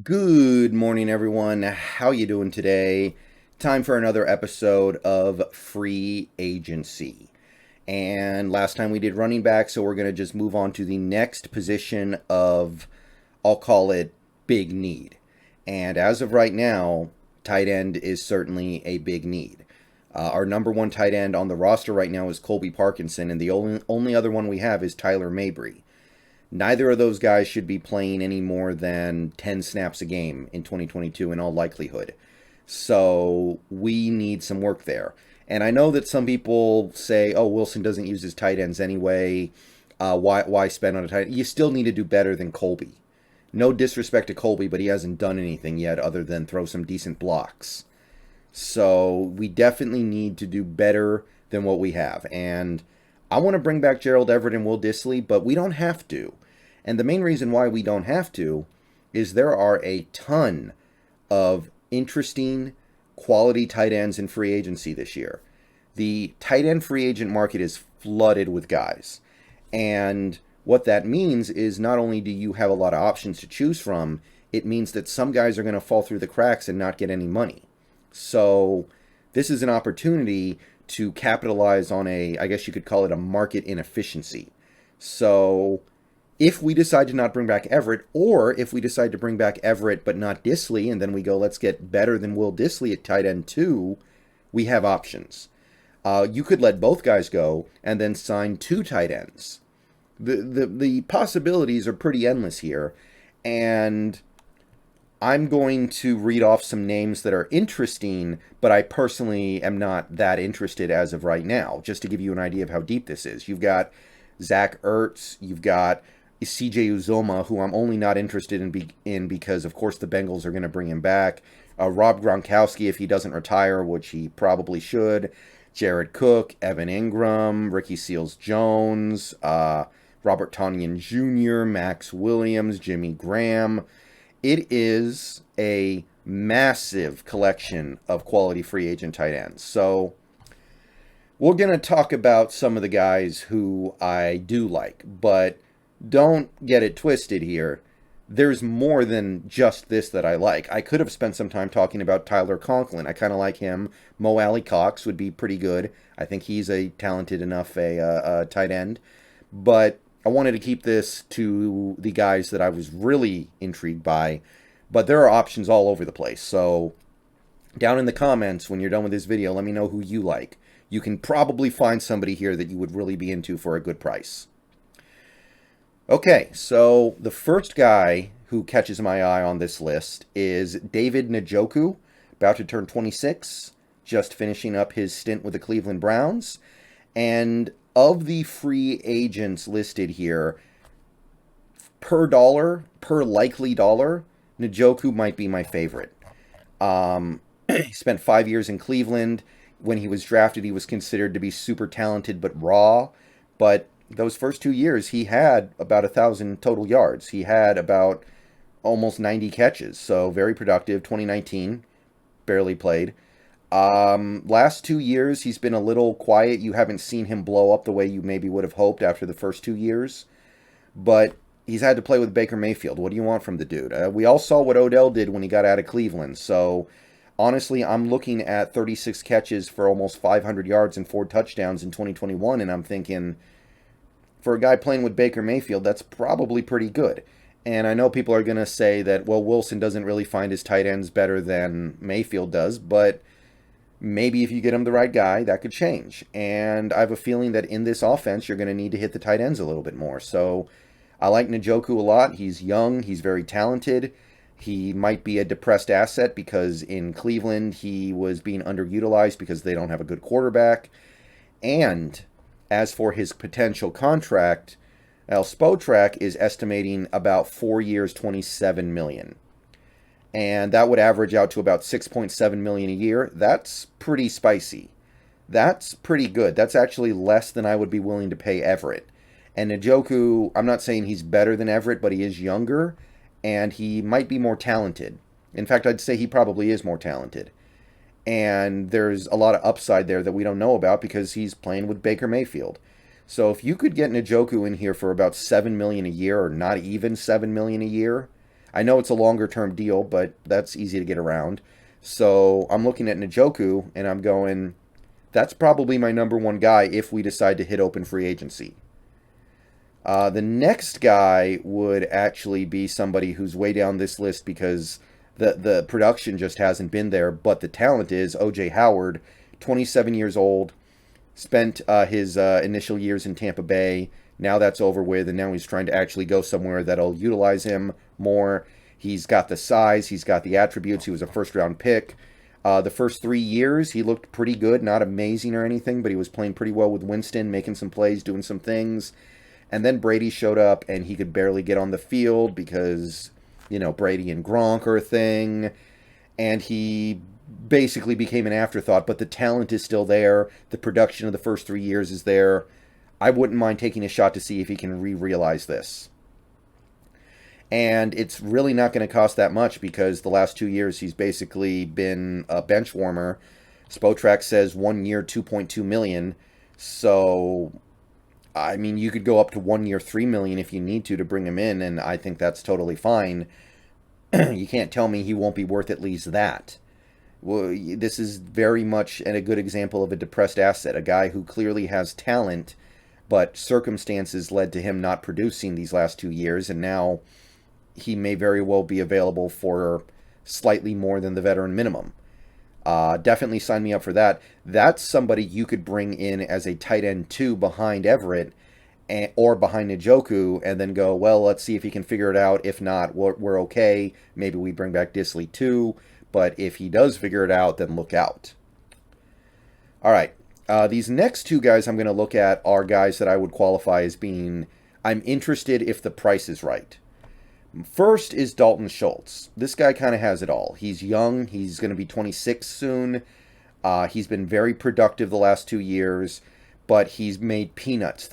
Good morning, everyone. How you doing today? Time for another episode of Free Agency. And last time we did running back, so we're going to just move on to the next position of, I'll call it, big need. And as of right now, tight end is certainly a big need. Our number one tight end on the roster right now is Colby Parkinson, and the only other one we have is Tyler Mabry. Neither of those guys should be playing any more than 10 snaps a game in 2022 in all likelihood. So we need some work there. And I know that some people say, oh, Wilson doesn't use his tight ends anyway. Why spend on a tight end? You still need to do better than Colby. No disrespect to Colby, but he hasn't done anything yet other than throw some decent blocks. So we definitely need to do better than what we have. And I want to bring back Gerald Everett and Will Dissly, but we don't have to. And the main reason why we don't have to is there are a ton of interesting quality tight ends in free agency this year. The tight end free agent market is flooded with guys. And what that means is not only do you have a lot of options to choose from, it means that some guys are going to fall through the cracks and not get any money. So this is an opportunity to capitalize on I guess you could call it a market inefficiency. So if we decide to not bring back Everett, or if we decide to bring back Everett but not Dissly, and then we go, let's get better than Will Dissly at tight end too, we have options. You could let both guys go and then sign two tight ends. The possibilities are pretty endless here, and I'm going to read off some names that are interesting, but I personally am not that interested as of right now, just to give you an idea of how deep this is. You've got Zach Ertz, you've got CJ Uzoma, who I'm only not interested in because, of course, the Bengals are going to bring him back. Rob Gronkowski, if he doesn't retire, which he probably should. Jared Cook, Evan Ingram, Ricky Seals-Jones, Robert Tonyan Jr., Max Williams, Jimmy Graham. It is a massive collection of quality free agent tight ends. So we're going to talk about some of the guys who I do like, but don't get it twisted here. There's more than just this that I like. I could have spent some time talking about Tyler Conklin. I kind of like him. Mo Alley Cox would be pretty good. I think he's a talented enough tight end. But I wanted to keep this to the guys that I was really intrigued by. But there are options all over the place. So down in the comments when you're done with this video, let me know who you like. You can probably find somebody here that you would really be into for a good price. Okay, so the first guy who catches my eye on this list is David Njoku, about to turn 26, just finishing up his stint with the Cleveland Browns. And of the free agents listed here, per likely dollar, Njoku might be my favorite. He spent 5 years in Cleveland. When he was drafted, he was considered to be super talented but raw. But those first 2 years, he had about 1,000 total yards. He had about almost 90 catches. So very productive. 2019, barely played. Last 2 years, he's been a little quiet. You haven't seen him blow up the way you maybe would have hoped after the first 2 years. But he's had to play with Baker Mayfield. What do you want from the dude? We all saw what Odell did when he got out of Cleveland. So honestly, I'm looking at 36 catches for almost 500 yards and 4 touchdowns in 2021. And I'm thinking, for a guy playing with Baker Mayfield, that's probably pretty good. And I know people are going to say that, well, Wilson doesn't really find his tight ends better than Mayfield does, but maybe if you get him the right guy, that could change. And I have a feeling that in this offense, you're going to need to hit the tight ends a little bit more. So I like Njoku a lot. He's young. He's very talented. He might be a depressed asset because in Cleveland, he was being underutilized because they don't have a good quarterback. And as for his potential contract, Spotrac is estimating about 4 years, $27 million. And that would average out to about $6.7 million a year. That's pretty spicy. That's pretty good. That's actually less than I would be willing to pay Everett. And Njoku, I'm not saying he's better than Everett, but he is younger, and he might be more talented. In fact, I'd say he probably is more talented. And there's a lot of upside there that we don't know about because he's playing with Baker Mayfield. So if you could get Njoku in here for about $7 million a year, or not even $7 million a year, I know it's a longer-term deal, but that's easy to get around. So I'm looking at Njoku, and I'm going, that's probably my number one guy if we decide to hit open free agency. The next guy would actually be somebody who's way down this list because the production just hasn't been there, but the talent is O.J. Howard, 27 years old, spent his initial years in Tampa Bay. Now that's over with, and now he's trying to actually go somewhere that'll utilize him more. He's got the size, he's got the attributes. He was a first-round pick. The first 3 years, he looked pretty good, not amazing or anything, but he was playing pretty well with Winston, making some plays, doing some things. And then Brady showed up, and he could barely get on the field because, Brady and Gronk are a thing. And he basically became an afterthought, but the talent is still there. The production of the first 3 years is there. I wouldn't mind taking a shot to see if he can re-realize this. And it's really not going to cost that much because the last 2 years he's basically been a bench warmer. Spotrac says 1 year, $2.2 million. So, I mean, you could go up to 1 year, $3 million if you need to bring him in, and I think that's totally fine. You can't tell me he won't be worth at least that. Well, this is very much a good example of a depressed asset, a guy who clearly has talent, but circumstances led to him not producing these last 2 years, and now he may very well be available for slightly more than the veteran minimum. Definitely sign me up for that. That's somebody you could bring in as a tight end 2 behind Everett or behind Njoku and then go, well, let's see if he can figure it out. If not, we're okay. Maybe we bring back Disley too. But if he does figure it out, then look out. All right. These next 2 guys I'm going to look at are guys that I would qualify as being, I'm interested if the price is right. First is Dalton Schultz. This guy kind of has it all. He's young. He's going to be 26 soon. He's been very productive the last 2 years, but he's made peanuts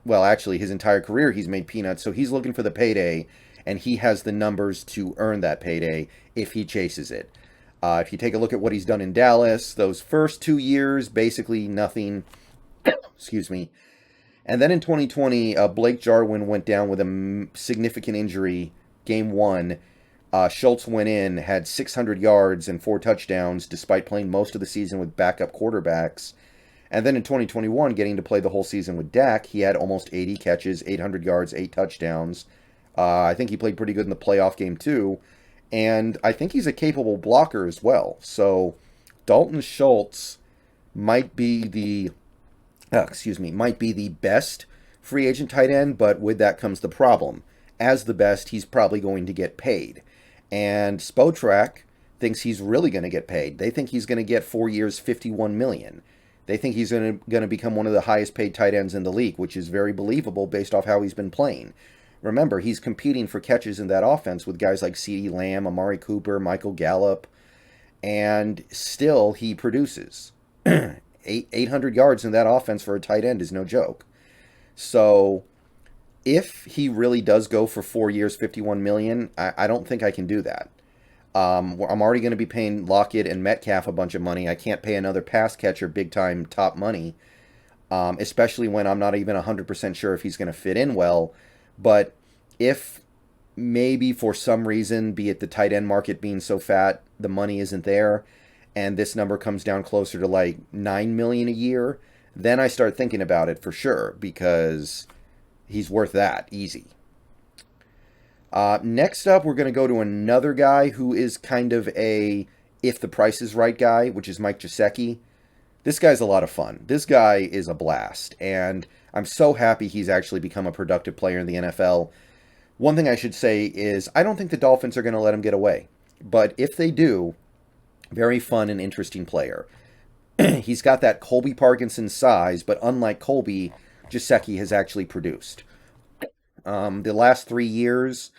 actually his entire career he's made peanuts, so he's looking for the payday, and he has the numbers to earn that payday if he chases it. If you take a look at what he's done in Dallas, those first 2 years, basically nothing. Excuse me. And then in 2020, Blake Jarwin went down with a significant injury, game 1. Schultz went in, had 600 yards and 4 touchdowns, despite playing most of the season with backup quarterbacks. And then in 2021, getting to play the whole season with Dak, he had almost 80 catches, 800 yards, 8 touchdowns. I think he played pretty good in the playoff game too. And I think he's a capable blocker as well. So Dalton Schultz might be the best free agent tight end, but with that comes the problem. As the best, he's probably going to get paid. And Spotrac thinks he's really going to get paid. They think he's going to get 4 years, $51 million. They think he's going to become one of the highest paid tight ends in the league, which is very believable based off how he's been playing. Remember, he's competing for catches in that offense with guys like CeeDee Lamb, Amari Cooper, Michael Gallup, and still he produces. 800 yards in that offense for a tight end is no joke. So if he really does go for 4 years, $51 million, I don't think I can do that. I'm already going to be paying Lockett and Metcalf a bunch of money. I can't pay another pass catcher big-time top money, especially when I'm not even 100% sure if he's going to fit in well. But if maybe for some reason, be it the tight end market being so fat, the money isn't there, and this number comes down closer to like $9 million a year, then I start thinking about it for sure, because he's worth that, easy. Next up, we're going to go to another guy who is kind of a if the price is right guy, which is Mike Gesicki. This guy's a lot of fun. This guy is a blast, and I'm so happy he's actually become a productive player in the NFL. One thing I should say is I don't think the Dolphins are going to let him get away, but if they do, very fun and interesting player. He's got that Colby Parkinson size, but unlike Colby, Gesicki has actually produced. The last 3 years,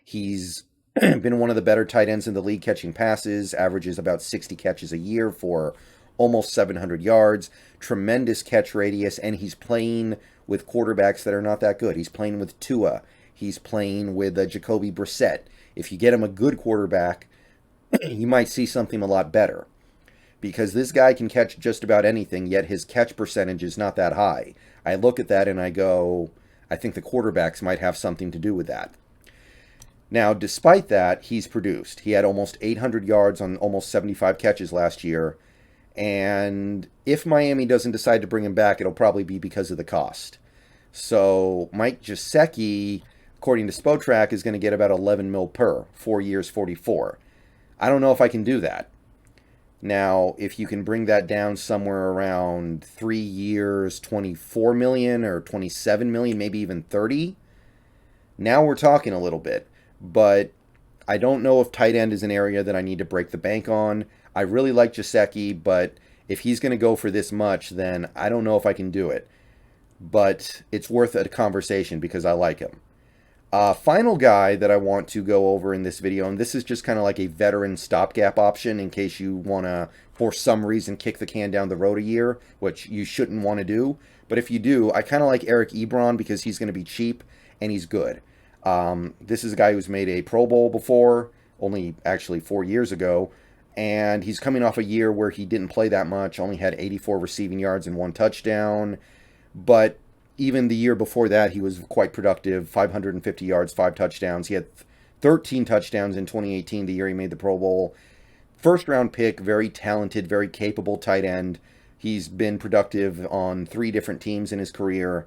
he's been one of the better tight ends in the league catching passes, averages about 60 catches a year for almost 700 yards, tremendous catch radius, and he's playing with quarterbacks that are not that good. He's playing with Tua. He's playing with Jacoby Brissett. If you get him a good quarterback, you might see something a lot better. Because this guy can catch just about anything, yet his catch percentage is not that high. I look at that and I go, I think the quarterbacks might have something to do with that. Now, despite that, he's produced. He had almost 800 yards on almost 75 catches last year. And if Miami doesn't decide to bring him back, it'll probably be because of the cost. So Mike Gesicki, according to Spotrac, is going to get about 11 mil per, 4 years, 44. I don't know if I can do that. Now, if you can bring that down somewhere around 3 years, 24 million or 27 million, maybe even 30, now we're talking a little bit. But I don't know if tight end is an area that I need to break the bank on. I really like Gesicki, but if he's going to go for this much, then I don't know if I can do it. But it's worth a conversation because I like him. Final guy that I want to go over in this video, and this is just kind of like a veteran stopgap option in case you want to, for some reason, kick the can down the road a year, which you shouldn't want to do. But if you do, I kind of like Eric Ebron because he's going to be cheap and he's good. This is a guy who's made a Pro Bowl before, only actually 4 years ago, and he's coming off a year where he didn't play that much, only had 84 receiving yards and 1 touchdown, but even the year before that, he was quite productive, 550 yards, 5 touchdowns. He had 13 touchdowns in 2018, the year he made the Pro Bowl. First round pick, very talented, very capable tight end. He's been productive on 3 different teams in his career,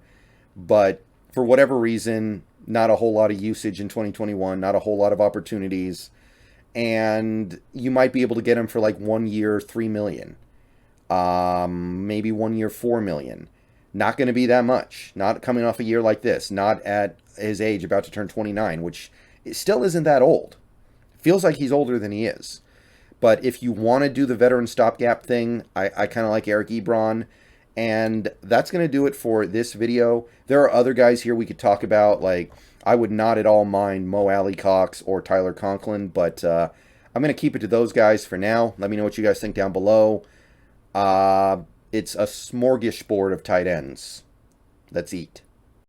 but for whatever reason, not a whole lot of usage in 2021, not a whole lot of opportunities, and you might be able to get him for like 1 year, $3 million, maybe 1 year, $4 million. Not going to be that much. Not coming off a year like this. Not at his age, about to turn 29, which still isn't that old. Feels like he's older than he is. But if you want to do the veteran stopgap thing, I kind of like Eric Ebron. And that's going to do it for this video. There are other guys here we could talk about. Like, I would not at all mind Mo Alley-Cox or Tyler Conklin. But I'm going to keep it to those guys for now. Let me know what you guys think down below. It's a smorgasbord of tight ends. Let's eat.